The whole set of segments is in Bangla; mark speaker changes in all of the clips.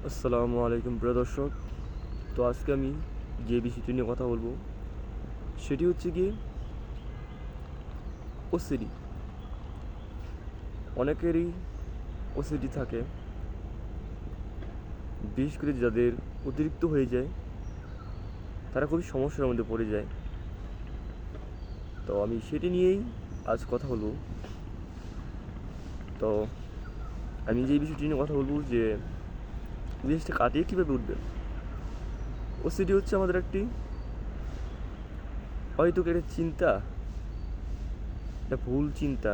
Speaker 1: আসসালামু আলাইকুম প্রিয় দর্শক। তো আজকে আমি যে বিষয়টি নিয়ে কথা বলবো সেটি হচ্ছে গিয়ে ওসিডি। অনেকেরই ওসিডি থাকে, বিশেষ করে যাদের অতিরিক্ত হয়ে যায় তারা খুবই সমস্যার মধ্যে পড়ে যায়। তো আমি সেটি নিয়েই আজ কথা বলবো। তো আমি যে বিষয়টি নিয়ে কথা বলবো যে জিনিসটা কাটিয়ে কীভাবে উঠবে। ওসিডি হচ্ছে আমাদের একটি হয়তো একটা চিন্তা, একটা ভুল চিন্তা।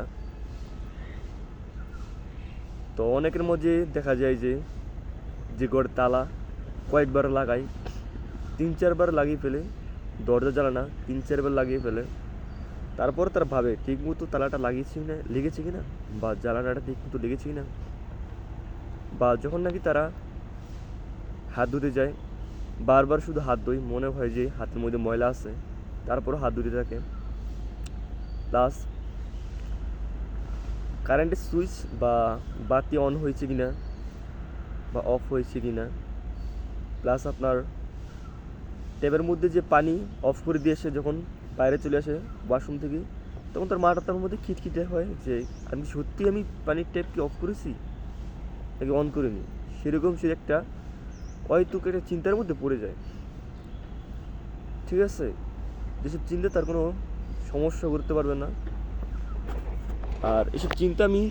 Speaker 1: তো অনেকের মধ্যে দেখা যায় যে ঘরের তালা কয়েকবার লাগাই, 3-4 বার লাগিয়ে ফেলে, দরজা জানালা 3-4 বার লাগিয়ে ফেলে, তারপর তারা ভাবে ঠিক মতো তালাটা লাগিয়েছি না, লেগেছে কিনা, বা জানালাটা ঠিক মতো লেগেছে কিনা। বা যখন নাকি তারা হাত ধুতে যায়, বারবার শুধু হাত ধোয়, মনে হয় যে হাতের মধ্যে ময়লা আছে, তারপরও হাত ধুতে থাকে। প্লাস কারেন্টের সুইচ বা বাতি অন হয়েছে কিনা বা অফ হয়েছে কিনা, প্লাস আপনার ট্যাপের মধ্যে যে পানি অফ করে দিয়ে এসে যখন বাইরে চলে আসে ওয়াশরুম থেকে, তখন তার মাটা তার মধ্যে খিটখিটে হয় যে আমি পানির ট্যাপ কি অফ করেছি নাকি অন করিনি। সেরকম সে একটা অহেতুক একটা চিন্তার মধ্যে পড়ে যায়। ঠিক আছে, যেসব চিন্তা তার কোনো সমস্যা করতে পারবে না। আর এসব চিন্তা আমি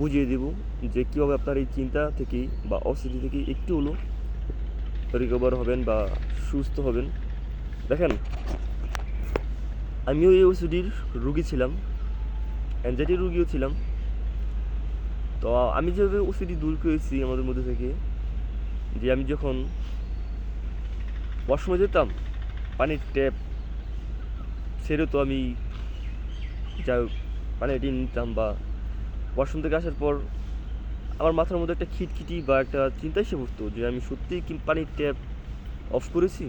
Speaker 1: বুঝিয়ে দেব যে কীভাবে আপনার এই চিন্তা থেকে বা অস্থিতি থেকে একটু হলো রিকভার হবেন বা সুস্থ হবেন। দেখেন, আমিও এই ওসিডির রুগী ছিলাম, অ্যাংজাইটি রুগীও ছিলাম। তো আমি যেভাবে ওসিডি দূর করেছি আমাদের মধ্যে থেকে, যে আমি যখন ওয়াশরুমে যেতাম, পানির ট্যাপ ছেড়ে তো আমি যা পানি এটি নিতাম, বা ওয়াশরুম থেকে আসার পর আমার মাথার মধ্যে একটা খিটখিটি বা একটা চিন্তা এসে পড়তো যে আমি সত্যিই কি পানির ট্যাপ অফ করেছি।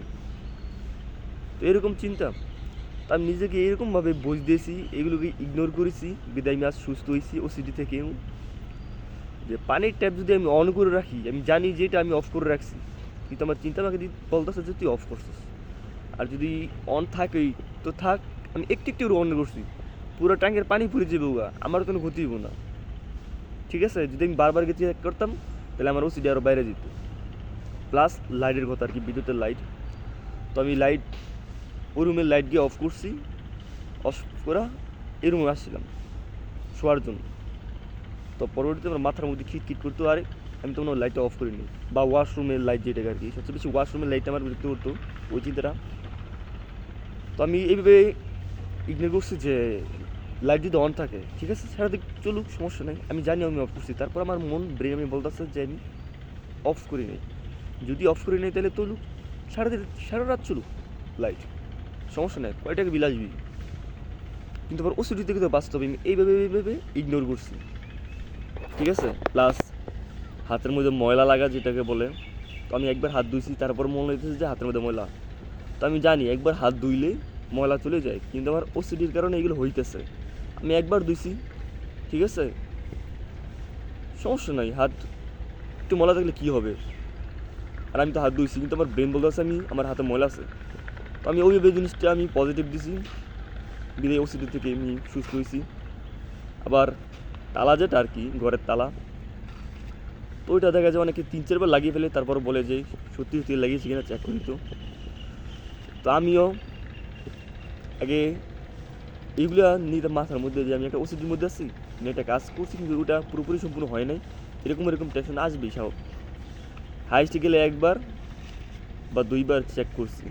Speaker 1: তো এরকম চিন্তা, তা আমি নিজেকে এরকমভাবে বোঝ দিয়েছি, এগুলোকে ইগনোর করেছি, বিদায় আমি আজ সুস্থ হয়েছি ওসিডি থেকেও। যে পানির ট্যাপ যদি আমি অন করে রাখি, আমি জানি যে এটা আমি অফ করে রাখছি, কিন্তু আমার চিন্তা আমাকে বলতেছে যে তুই অফ করছিস। আর যদি অন থাকেই তো থাক, আমি একটু একটু অন করছি, পুরো ট্যাঙ্কের পানি পুড়ে যাবে, আমার কোনো ক্ষতি হবো না। ঠিক আছে, যদি আমি বারবার গিয়ে চেক করতাম তাহলে আমার ওসিডি আরও বাইরে যেত। প্লাস লাইটের কথা আর কি, বিদ্যুতের লাইট। তো আমি লাইট, ওই রুমের লাইট দিয়ে অফ করছি, অফ করা এই রুমে আসছিলাম শোয়ার জন্য। তো পরবর্তীতে আমার মাথার মধ্যে খিটখিট করতো, আর আমি তখন লাইটটা অফ করিনি। বা ওয়াশরুমের লাইট যেটা আর কি, সবচেয়ে বেশি ওয়াশরুমের লাইটটা আমার বিরক্ত করতো ওই চিন্তাটা। তো আমি এইভাবে ইগনোর করছি যে লাইট যদি অন থাকে ঠিক আছে, সারাদিন চলুক, সমস্যা নেই, আমি জানি আমি অফ করছি। তারপর আমার মন ব্রেন আমি বলতেছে যে আমি অফ করি নাই, যদি অফ করি নাই তাহলে চলুক, সারা রাত চলুক লাইট, সমস্যা নেই, কয়টাকে বিল আসবি। কিন্তু আবার ওসিডি থেকে তো বাস্তবে আমি এইভাবে ইগনোর করছি। ঠিক আছে, প্লাস হাতের মধ্যে ময়লা লাগা যেটাকে বলে, তো আমি একবার হাত ধুইছি, তারপর মনে হইতেছে যে হাতের মধ্যে ময়লা। তো আমি জানি একবার হাত ধুইলে ময়লা চলে যায়, কিন্তু আমার ওসিডির কারণে এগুলো হইতেছে। আমি একবার ধুইছি, ঠিক আছে, সমস্যা নাই, হাত একটু ময়লা থাকলে কী হবে। আর আমি তো হাত ধুইছি, কিন্তু আমার ব্রেন বলতে আছে আমার হাতে ময়লা আছে। তো আমি ওইভাবে জিনিসটা আমি পজিটিভ দিছি, বিদায় ওসিডি থেকে আমি সুস্থ হয়েছি। আবার তালা যেটা আর কি, ঘরের তালা, তো ওইটা দেখা যায় অনেকে 3-4 বার লাগিয়ে ফেলে, তারপর বলে যে সত্যি সত্যি লাগিয়েছি কিনা চেক করি। তো আমিও আগে এইগুলো নিয়ে মাথার মধ্যে যে আমি একটা ওষুধের মধ্যে আছি, আমি একটা কাজ করছি কিন্তু ওটা পুরোপুরি সম্পূর্ণ হয় নাই, এরকম টেনশন আসবেই সব। হাইস্ট গেলে 1 বার বা 2 বার চেক করছি,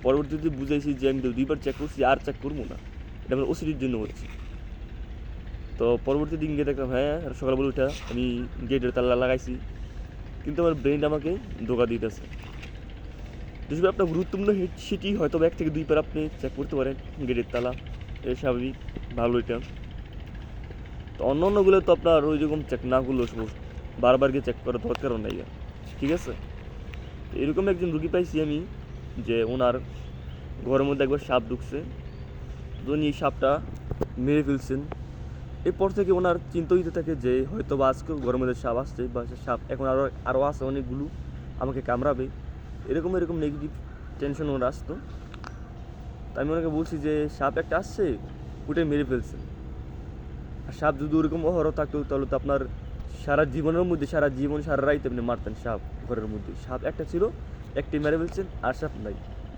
Speaker 1: পরবর্তীতে বুঝাইছি যে আমি 2 বার চেক করছি, আর চেক করবো না, এটা আমার ওষুধের জন্য হচ্ছে। তো পরবর্তী দিন গিয়ে দেখলাম হ্যাঁ, সকালবেলা উঠা আমি গেটের তালা লাগাইছি, কিন্তু আমার ব্রেন আমাকে ধোকা দিতেছে। যেসব আপনার গুরুত্বপূর্ণ সেটি হয়তো 1 থেকে 2 বার আপনি চেক করতে পারেন গেটের তালা, এর স্বাভাবিক, ভালো এটা। তো অন্যান্যগুলো তো আপনার ওই রকম চেক না করলেও বারবার গিয়ে চেক করার দরকারও নাই। ঠিক আছে, এরকম একজন রুগী পাইছি আমি, যে ওনার ঘরের মধ্যে একবার সাপ ঢুকছে, তো উনি সাপটা মেরে ফেলছেন। এরপর থেকে ওনার চিন্তা হইতে থাকে যে হয়তো বা আজকেও ঘরের মধ্যে সাপ আসছে বা সে সাপ এখন আরও আছে অনেকগুলো আমাকে কামড়াবে, এরকম এরকম নেগেটিভ টেনশন ওনার আসতো। তো আমি ওনাকে বলছি যে সাপ একটা আসছে, ওটাই মেরে ফেলছে। আর সাপ যদি ওরকম অহরহ থাকতো তাহলে তো আপনার সারা জীবনের মধ্যে সারা জীবন সারা রাইতে আপনি মারতেন সাপ ঘরের মধ্যে। সাপ একটা ছিল, একটি মেরে ফেলছেন, আর সাপ নাই।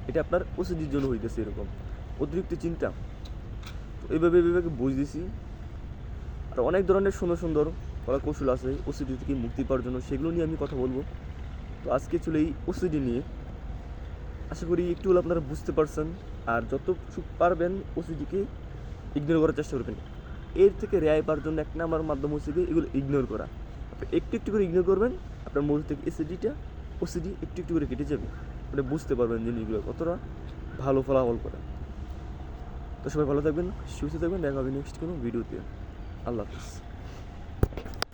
Speaker 1: এটা আপনার ওসিডির জন্য হইতেছে এরকম অতিরিক্ত চিন্তা। তো এইভাবে এইভাবে বুঝতেছি। আর অনেক ধরনের সুন্দর সুন্দর কলা কৌশল আছে ওসিডি থেকে মুক্তি পাওয়ার জন্য, সেগুলো নিয়ে আমি কথা বলবো। তো আজকে চলে এই ওসিডি নিয়ে, আশা করি একটু হলে আপনারা বুঝতে পারছেন। আর যত পারবেন ওসিডিকে ইগনোর করার চেষ্টা করবেন। এর থেকে রেহাই পাওয়ার জন্য 1 নাম্বার মাধ্যম হচ্ছে গিয়ে এগুলো ইগনোর করা। আপনি একটু একটু করে ইগনোর করবেন, আপনার মধ্যে থেকে ওসিডি একটু একটু করে কেটে যাবে। আপনি বুঝতে পারবেন জিনিসগুলো কতটা ভালো ফলাফল করে। তো সবাই ভালো থাকবেন, সুস্থ থাকবেন, দেখা হবে নেক্সট কোনো ভিডিওতে। আল্লাহ হাফিজ।